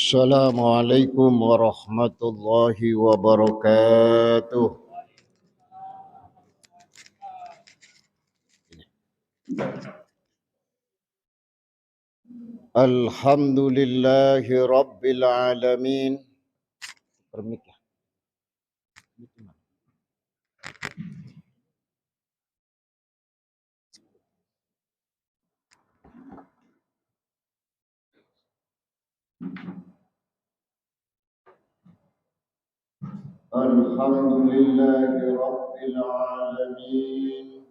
Assalamualaikum warahmatullahi wabarakatuh. Alhamdulillahi rabbil alamin. Alhamdulillahi rabbil alamin.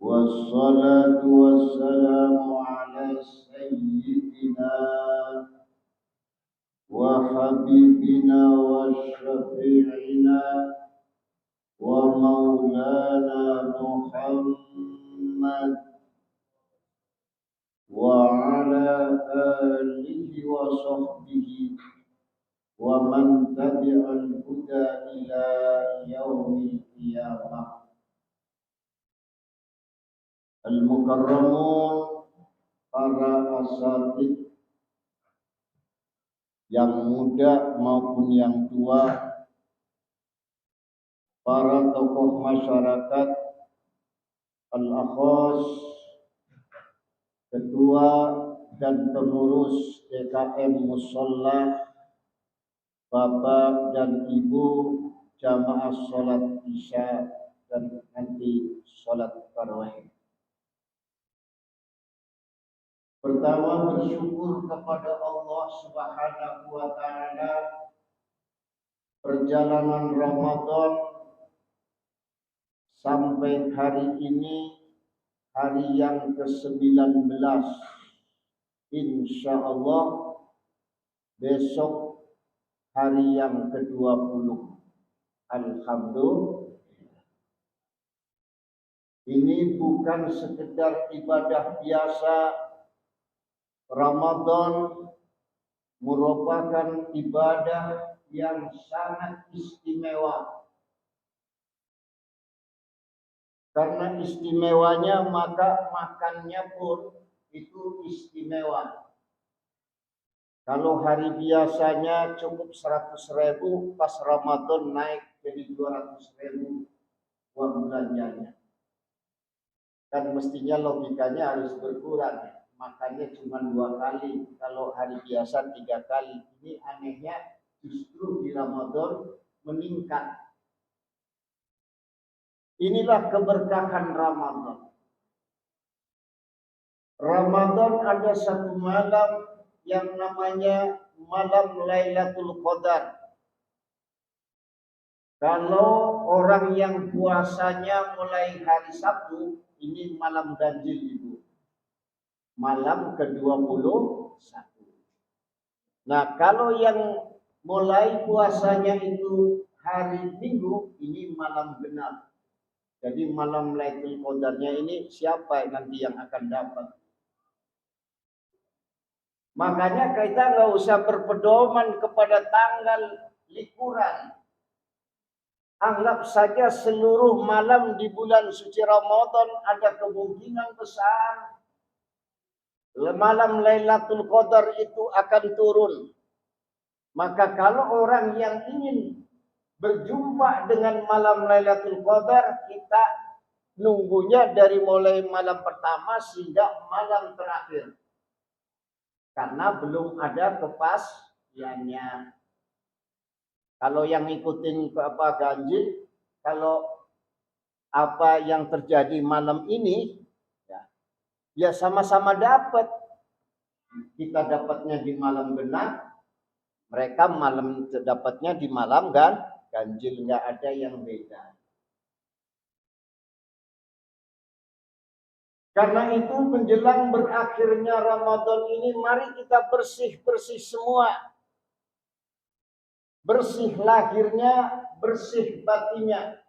Wassalatu wassalamu ala sayyidina wa habibina wa syafi'ina wa maulana Muhammad wa ala alihi wa sahbihi wa man tabi'al huda ila yaumil qiyamah. Al-mukarramun, para asatid yang muda maupun yang tua, para tokoh masyarakat, al-akhos, ketua dan pengurus DKM Musholla, bapak dan ibu jamaah sholat isya dan nanti sholat tarawih. Pertama, bersyukur kepada Allah Subhanahu wa Ta'ala, perjalanan Ramadan sampai hari ini, hari yang ke-19. Insya Allah besok hari yang ke-20. Alhamdulillah. Ini bukan sekedar ibadah biasa. Ramadan merupakan ibadah yang sangat istimewa. Karena istimewanya maka makannya pun itu istimewa. Kalau hari biasanya cukup 100.000, pas Ramadan naik jadi 200.000 uang belanjanya. Kan mestinya logikanya harus berkurang. Makannya cuma 2 kali, kalau hari biasa 3 kali. Ini anehnya justru di Ramadan meningkat. Inilah keberkahan Ramadan. Ramadan ada satu malam yang namanya malam Lailatul Qadar. Kalau orang yang puasanya mulai hari Sabtu, ini malam ganjil itu. Malam ke-21. Nah, kalau yang mulai puasanya itu hari Minggu, ini malam genap. Jadi malam Lailatul Qadarnya ini siapa nanti yang akan dapat? Makanya kita nggak usah berpedoman kepada tanggal liburan. Anggap saja seluruh malam di bulan suci Ramadan ada kemungkinan besar malam Lailatul Qadar itu akan turun. Maka kalau orang yang ingin berjumpa dengan malam Lailatul Qadar, kita nunggunya dari mulai malam pertama sehingga malam terakhir. Karena belum ada kepastiannya. Kalau yang ngikutin ganjil, kalau apa yang terjadi malam ini, ya sama-sama dapat. Kita dapatnya di malam genap, mereka malam dapatnya di malam ganjil, nggak ada yang beda. Karena itu menjelang berakhirnya Ramadan ini, mari kita bersih-bersih semua. Bersih lahirnya, bersih batinnya.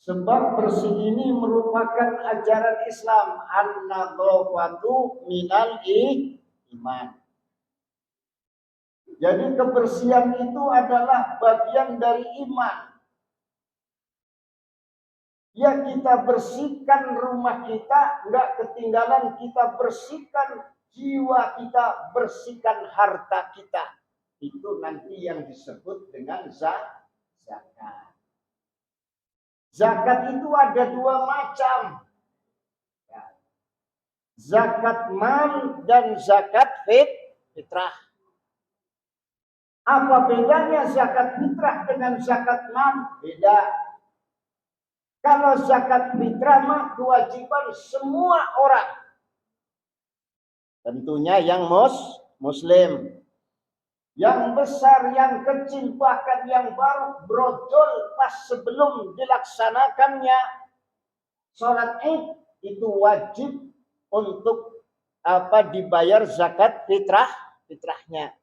Sebab bersih ini merupakan ajaran Islam. An-nadhafatu minal iman. Jadi kebersihan itu adalah bagian dari iman. Ya, kita bersihkan rumah kita, enggak ketinggalan kita bersihkan jiwa kita, bersihkan harta kita. Itu nanti yang disebut dengan zakat. Zakat itu ada dua macam. Zakat mal dan zakat fitrah. Apa bedanya zakat fitrah dengan zakat mal? Beda. Kalau zakat fitrah mah kewajiban semua orang. Tentunya yang muslim. Yang besar, yang kecil, bahkan yang baru brojol pas sebelum dilaksanakannya sholat Id, itu wajib untuk dibayar zakat fitrahnya.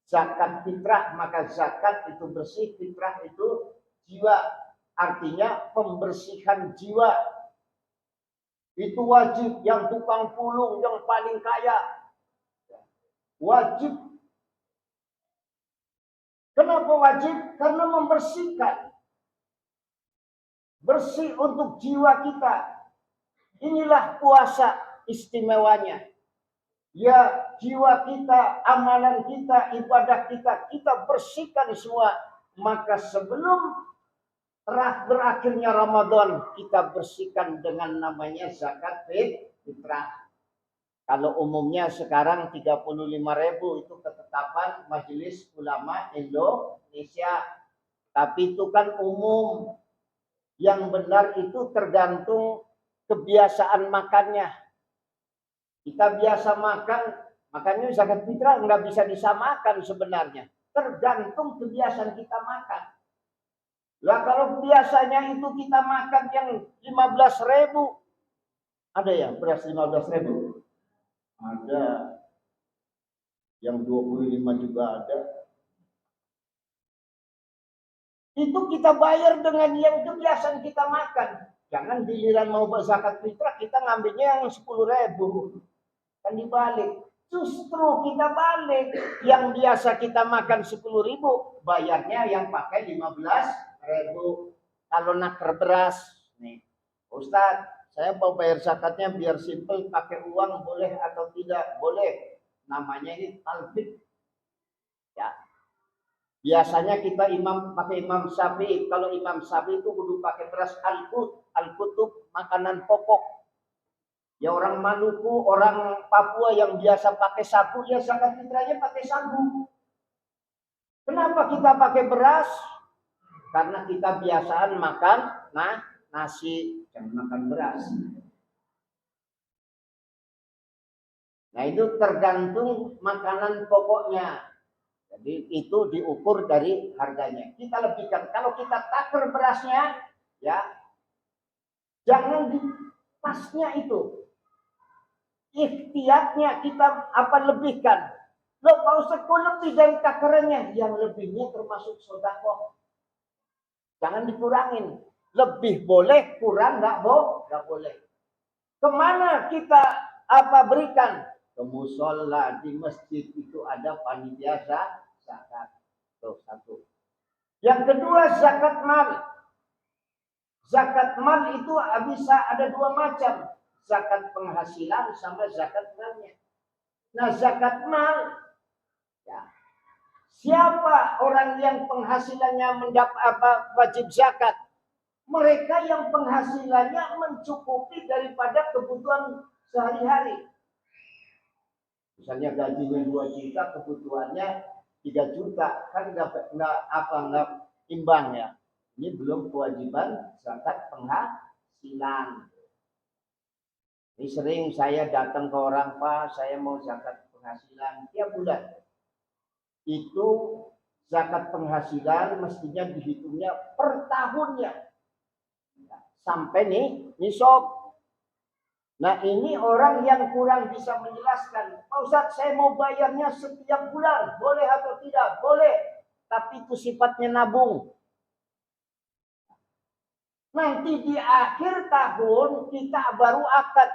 Zakat fitrah, maka zakat itu bersih, fitrah itu jiwa. Artinya pembersihan jiwa. Itu wajib. Yang tukang pulung, yang paling kaya, wajib. Kenapa wajib? Karena membersihkan. Bersih untuk jiwa kita. Inilah puasa istimewanya. Ya, jiwa kita, amalan kita, ibadah kita bersihkan semua. Maka sebelum berakhirnya Ramadan, kita bersihkan dengan namanya zakat fitrah. Kalau umumnya sekarang 35.000 itu ketetapan Majelis Ulama Indonesia. Tapi itu kan umum. Yang benar itu tergantung kebiasaan makannya. Kita biasa makan, makanya zakat fitrah nggak bisa disamakan sebenarnya. Tergantung kebiasaan kita makan. Lah kalau biasanya itu kita makan yang 15.000, ada ya beras 15.000? Ada. Yang 25 juga ada. Itu kita bayar dengan yang kebiasaan kita makan. Jangan giliran mau zakat fitrah kita ngambilnya yang 10.000. Kan dibalik. Justru kita balik. Yang biasa kita makan 10.000, bayarnya yang pakai 15.000. Kalau naker beras, nih, Ustadz, saya mau bayar zakatnya biar simpel, pakai uang boleh atau tidak? Boleh. Namanya ini talfik. Ya. Biasanya kita pakai Imam Syafi'i. Kalau Imam Syafi'i itu kudu pakai beras al-kutub, makanan pokok. Ya orang Maluku, orang Papua yang biasa pakai sagu, ya zakat fitrahnya pakai sagu. Kenapa kita pakai beras? Karena kita biasaan makan nasi, jangan makan beras. Nah itu tergantung makanan pokoknya. Jadi itu diukur dari harganya. Kita lebihkan. Kalau kita takar berasnya, ya jangan di pasnya itu. Ikhtiatnya kita lebihkan. Lo Pak Ustadz kok lebih dari takarannya? Yang lebihnya termasuk sedekah. Jangan dikurangin. Lebih boleh, kurang nggak boleh. Kemana kita berikan? Ke musola, di masjid itu ada panitia zakat. Tuh, satu. Yang kedua zakat mal. Zakat mal itu bisa ada dua macam. Zakat penghasilan sama zakat malnya. Nah zakat mal, ya, siapa orang yang penghasilannya wajib zakat? Mereka yang penghasilannya mencukupi daripada kebutuhan sehari-hari. Misalnya gajinya 2 juta, kebutuhannya 3 juta, kan nggak imbang ya. Ini belum kewajiban zakat penghasilan. Ini sering saya datang ke orang, Pak, saya mau zakat penghasilan tiap bulan. Itu zakat penghasilan mestinya dihitungnya per tahunnya. Sampai nisab. Nah ini orang yang kurang bisa menjelaskan. Pak Ustadz, saya mau bayarnya setiap bulan. Boleh atau tidak? Boleh. Tapi itu sifatnya nabung. Nanti di akhir tahun kita baru akad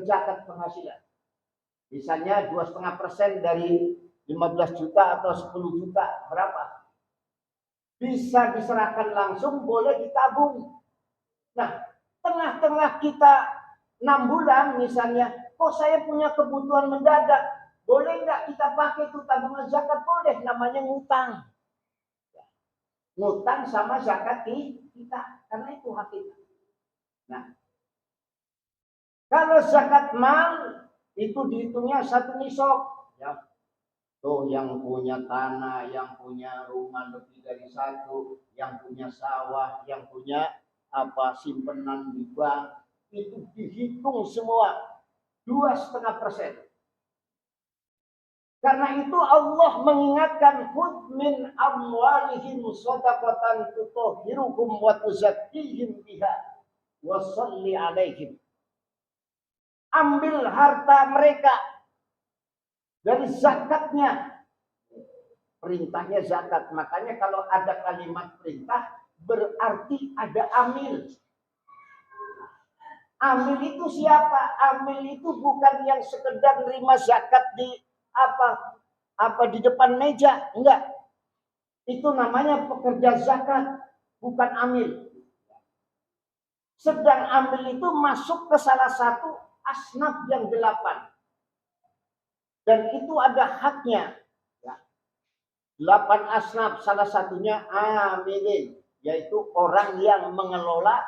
zakat penghasilan. Misalnya 2,5% dari 15 juta atau 10 juta. Berapa? Bisa diserahkan langsung, boleh ditabung. Nah, tengah-tengah kita 6 bulan misalnya, kok saya punya kebutuhan mendadak, boleh nggak kita pakai itu tabungan zakat? Boleh, namanya ngutang. Ngutang sama zakat kita, karena itu hak kita. Nah, kalau zakat mal itu dihitungnya 1 nisab, ya. Tuh yang punya tanah, yang punya rumah lebih dari 1, yang punya sawah, yang punya simpenan di bank, itu dihitung semua 2,5%. Karena itu Allah mengingatkan, khudh min amwalihim shadaqatan tutahhiruhum wa tuzakkihim biha wa shalli alaihim. Ambil harta mereka dari zakatnya. Perintahnya zakat. Makanya kalau ada kalimat perintah berarti ada amil. Amil itu siapa? Amil itu bukan yang sekedar nerima zakat di di depan meja, enggak. Itu namanya pekerja zakat, bukan amil. Sedang amil itu masuk ke salah satu asnaf yang 8. Dan itu ada haknya. 8 asnaf, salah satunya amilin, yaitu orang yang mengelola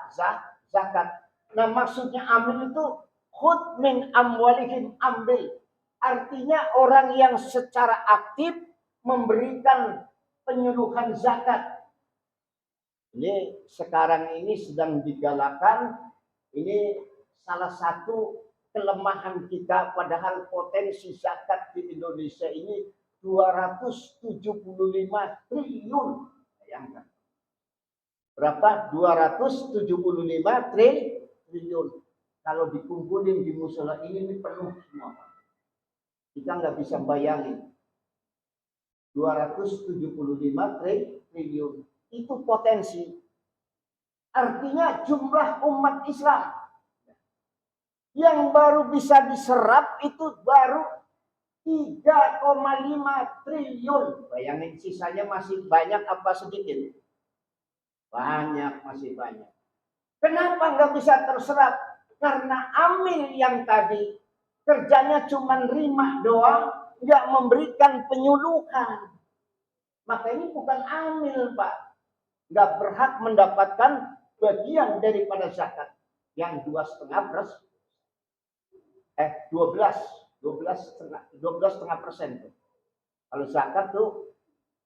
zakat. Nah, maksudnya amil itu khudh min amwalihim, ambil. Artinya orang yang secara aktif memberikan penyuluhan zakat. Ini sekarang ini sedang digalakan, ini salah satu kelemahan kita, padahal potensi zakat di Indonesia ini 275 triliun. Bayangkan. Berapa? 275 triliun. Kalau dikumpulin di musola ini penuh semua. Kita nggak bisa bayangin. 275 triliun. Itu potensi. Artinya jumlah umat Islam yang baru bisa diserap itu baru 3,5 triliun. Bayangin, sisanya masih banyak apa sedikit? Banyak, masih banyak. Kenapa nggak bisa terserap? Karena amil yang tadi kerjanya cuma nerima doang, nggak memberikan penyuluhan. Maka ini bukan amil, Pak. Nggak berhak mendapatkan bagian daripada zakat yang 2,5%. 12,5%. Kalau zakat tuh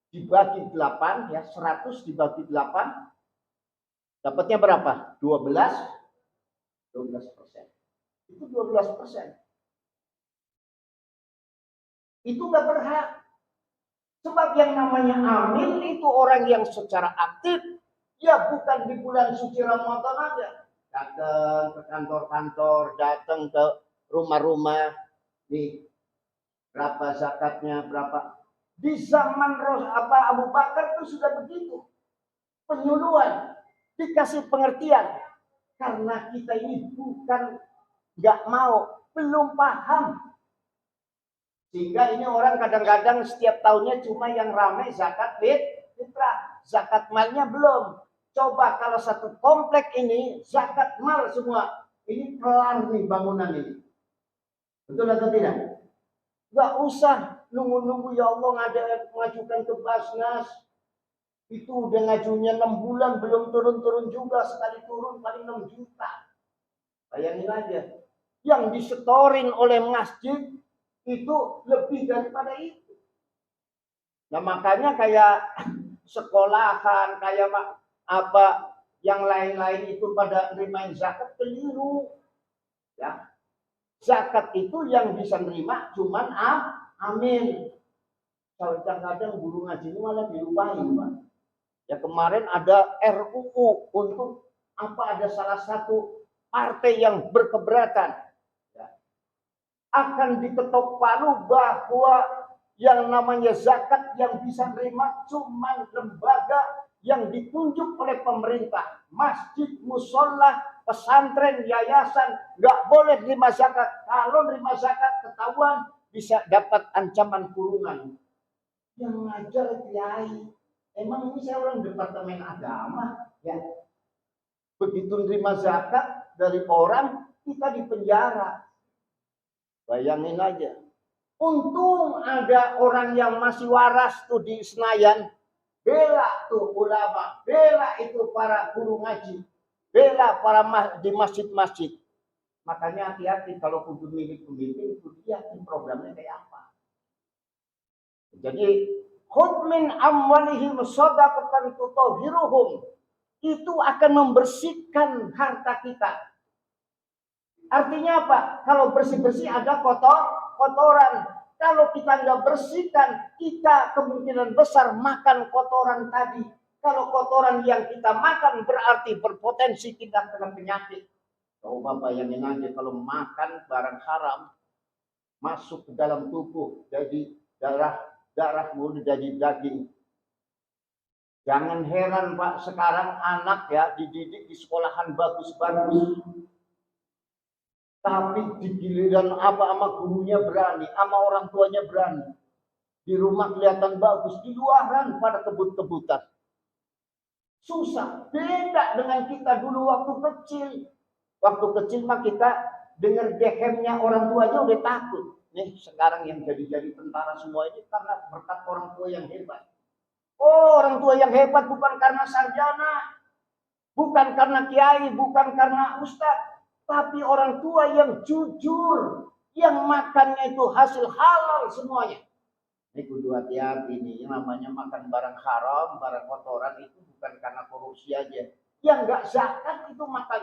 dibagi 8, ya 100 dibagi 8, dapatnya berapa? 12%. Itu 12%. Itu nggak berhak. Sebab yang namanya amil itu orang yang secara aktif, ya bukan di bulan suci Ramadan aja. Datang ke kantor-kantor, datang ke rumah-rumah, nih berapa zakatnya, berapa. Di zaman Abu Bakar itu sudah begitu. Penyuluhan, dikasih pengertian. Karena kita ini bukan nggak mau, belum paham. Sehingga ini orang kadang-kadang setiap tahunnya cuma yang ramai zakat fitrah. Zakat malnya belum. Coba kalau satu komplek ini zakat mal semua. Ini kelar nih bangunan ini. Betul atau tidak? Gak usah nunggu-nunggu ya Allah ngajukan ke Basnas. Itu udah ngajunya 6 bulan belum turun-turun juga. Sekali turun paling 6 juta. Bayangin aja. Yang disetorin oleh masjid itu lebih daripada itu. Nah, makanya kayak sekolahan, kayak yang lain-lain itu pada nerimain zakat, keliru. Ya. Zakat itu yang bisa nerima cuman amil. Kadang-kadang guru ngaji ini malah dilupain, Pak. Ya, kemarin ada RUU untuk ada salah satu partai yang berkeberatan. Akan diketok palu bahwa yang namanya zakat yang bisa menerima cuma lembaga yang ditunjuk oleh pemerintah. Masjid, musola, pesantren, yayasan nggak boleh terima zakat. Kalau terima zakat ketahuan bisa dapat ancaman kurungan. Yang ngajar kiai, emang ini saya orang departemen agama, ya. Begitu terima zakat dari orang kita dipenjara. Bayangin aja. Untung ada orang yang masih waras tuh di Senayan. Bela tuh ulama. Bela itu para guru ngaji. Bela para di masjid-masjid. Makanya hati-hati kalau kudu milik pemimpin, itu lihat programnya kayak apa. Jadi, khudh min amwalihim shadaqatan tutahhiruhum. Itu akan membersihkan harta kita. Artinya apa? Kalau bersih-bersih ada kotoran. Kalau kita nggak bersihkan, kita kemungkinan besar makan kotoran tadi. Kalau kotoran yang kita makan berarti berpotensi kita kena penyakit. Coba bayangin aja kalau makan barang haram masuk ke dalam tubuh, jadi darah mulut jadi daging. Jangan heran Pak, sekarang anak ya dididik di sekolahan bagus-bagus. Tapi di giliran apa sama gurunya berani, sama orang tuanya berani. Di rumah kelihatan bagus, di luaran pada kebut-kebutan. Susah, beda dengan kita dulu waktu kecil. Waktu kecil mah kita dengar dehemnya orang tua aja udah takut. Nih sekarang yang jadi tentara semua ini karena berkat orang tua yang hebat. Oh, orang tua yang hebat bukan karena sarjana, bukan karena kiai, bukan karena ustadz, tapi orang tua yang jujur, yang makannya itu hasil halal semuanya. Ini kudu hati-hati nih, yang namanya makan barang haram, barang kotoran itu bukan karena korupsi aja. Yang nggak zakat itu makan.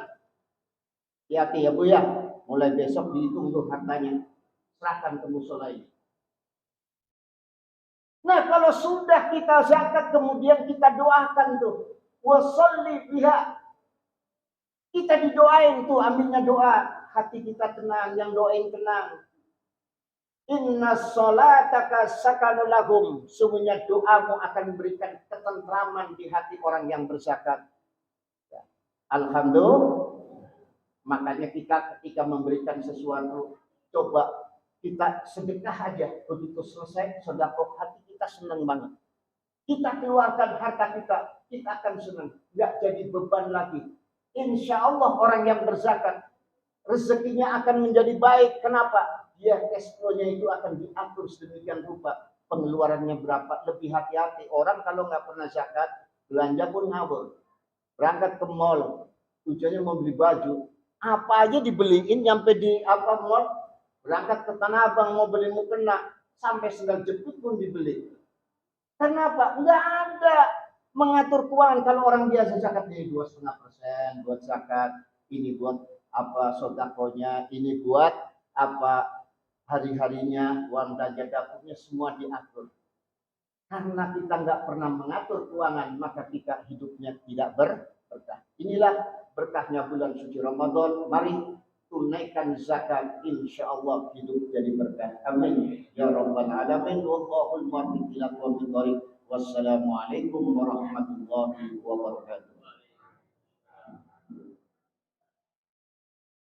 Hati-hati ya Bu ya, mulai besok dihitung tuh hartanya, serahkan ke musola ini. Nah, kalau sudah kita zakat kemudian kita doakan tuh, wasolli biha. Kita didoain tuh, ambilnya doa, hati kita tenang, yang doain tenang. Inna sholataka sakanu lahum. Sungguhnya doamu akan memberikan ketentraman di hati orang yang berzakat. Ya. Alhamdulillah. Makanya kita ketika memberikan sesuatu, coba kita sedekah aja. Begitu selesai, sedekah hati kita senang banget. Kita keluarkan harta kita akan senang. Nggak jadi beban lagi. Insya Allah orang yang berzakat, rezekinya akan menjadi baik. Kenapa? Dia cash flow-nya itu akan diatur sedemikian rupa. Pengeluarannya berapa? Lebih hati-hati. Orang kalau nggak pernah zakat, belanja pun ngawur. Berangkat ke mall, tujuannya mau beli baju. Apa aja dibeliin, nyampe di apa mall, berangkat ke Tanah Abang mau beli mukena, sampai sendal jepit pun dibeli. Kenapa? Nggak ada mengatur keuangan. Kalau orang biasa zakat ini 2,5% buat zakat, ini buat apa sodakonya, ini buat apa hari-harinya, uang belanja dapurnya semua diatur. Karena kita nggak pernah mengatur keuangan, maka kita hidupnya tidak berkah. Inilah berkahnya bulan suci Ramadan. Mari tunaikan zakat, insya Allah hidup jadi berkah. Amin ya rabbal alamin. Wallahul muwaffiq ila aqwamit thoriq. Wassalamualaikum warahmatullahi wabarakatuh.